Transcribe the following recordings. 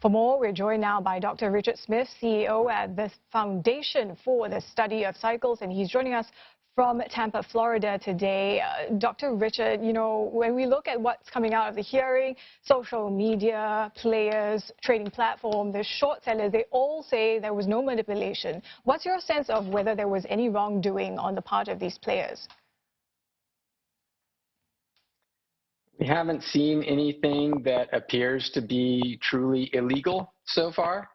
For more, we're joined now by Dr. Richard Smith, CEO at the Foundation for the Study of Cycles, and he's joining us from Tampa, Florida today. Dr. Richard, you know, when we look at what's coming out of the hearing, social media, players, trading platform, the short sellers, they all say there was no manipulation. What's your sense of whether there was any wrongdoing on the part of these players? We haven't seen anything that appears to be truly illegal so far.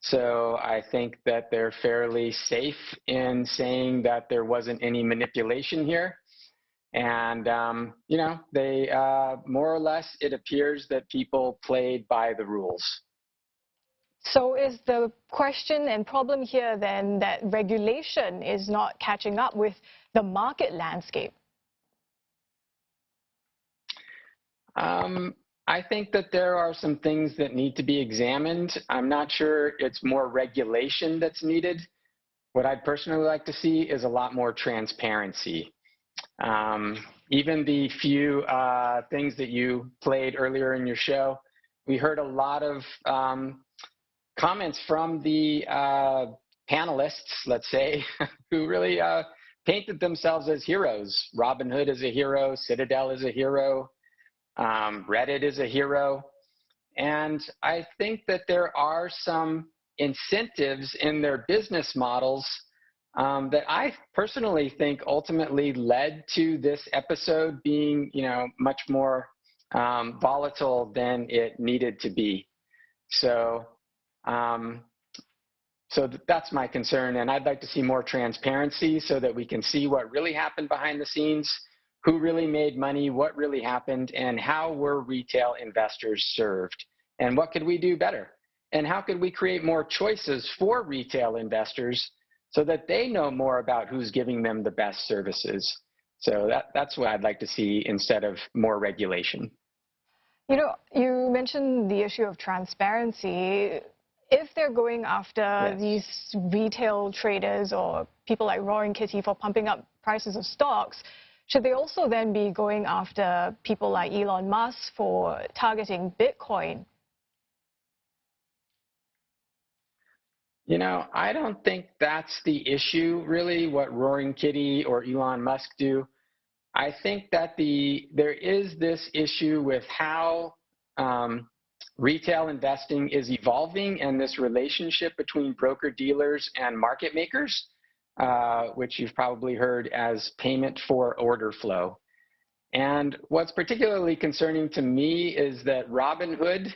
So I think that they're fairly safe in saying that there wasn't any manipulation here. And, you know, they more or less, it appears that people played by the rules. So is the question and problem here then that regulation is not catching up with the market landscape? I think that there are some things that need to be examined. I'm not sure it's more regulation that's needed. What I'd personally like to see is a lot more transparency. Even the few things that you played earlier in your show, we heard a lot of comments from the panelists, let's say, who really painted themselves as heroes. Robinhood is a hero, Citadel is a hero. Reddit is a hero, and I think that there are some incentives in their business models that I personally think ultimately led to this episode being, you know, much more volatile than it needed to be. So, that's my concern, and I'd like to see more transparency so that we can see what really happened behind the scenes, who really made money, what really happened, and how were retail investors served, and what could we do better, and how could we create more choices for retail investors so that they know more about who's giving them the best services. So that's what I'd like to see instead of more regulation. You know, you mentioned the issue of transparency. If they're going after these retail traders or people like Roaring Kitty for pumping up prices of stocks, should they also then be going after people like Elon Musk for targeting Bitcoin? You know, I don't think that's the issue, really, what Roaring Kitty or Elon Musk do. I think that there is this issue with how retail investing is evolving and this relationship between broker-dealers and market makers, which you've probably heard as payment for order flow. And what's particularly concerning to me is that Robinhood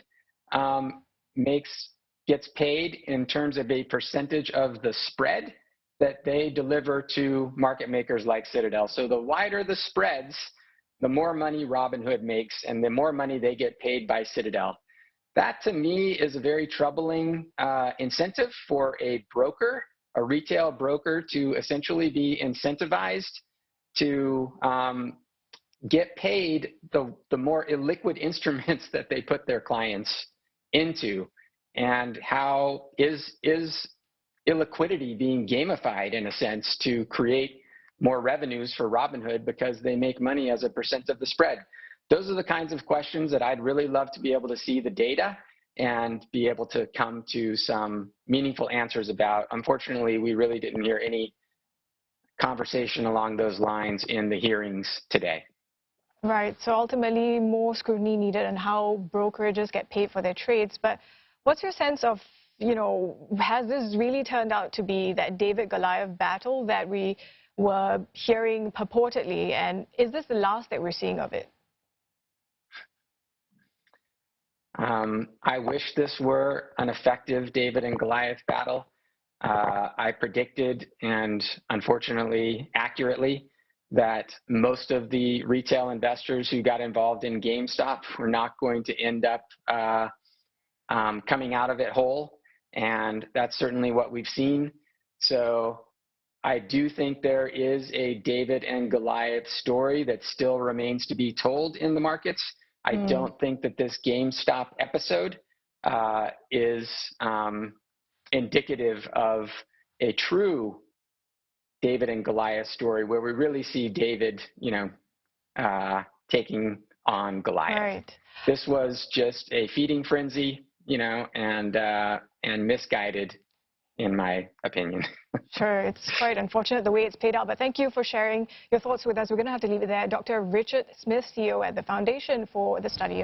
gets paid in terms of a percentage of the spread that they deliver to market makers like Citadel. So the wider the spreads, the more money Robinhood makes and the more money they get paid by Citadel. That to me is a very troubling incentive for a broker, a retail broker, to essentially be incentivized to get paid the more illiquid instruments that they put their clients into. And how is illiquidity being gamified in a sense to create more revenues for Robinhood because they make money as a percent of the spread? Those are the kinds of questions that I'd really love to be able to see the data and be able to come to some meaningful answers about. Unfortunately, we really didn't hear any conversation along those lines in the hearings today. Right, so ultimately more scrutiny needed on how brokerages get paid for their trades. But what's your sense of, you know, has this really turned out to be that David-Goliath battle that we were hearing purportedly, and is this the last that we're seeing of it? I wish this were an effective David and Goliath battle. I predicted, and unfortunately accurately, that most of the retail investors who got involved in GameStop were not going to end up coming out of it whole, and that's certainly what we've seen. So I do think there is a David and Goliath story that still remains to be told in the markets. I don't think that this GameStop episode is indicative of a true David and Goliath story where we really see David, you know, taking on Goliath. Right. This was just a feeding frenzy and misguided, in my opinion. Sure, it's quite unfortunate the way it's played out, but thank you for sharing your thoughts with us. We're going to have to leave it there. Dr. Richard Smith, CEO at the Foundation for the Study of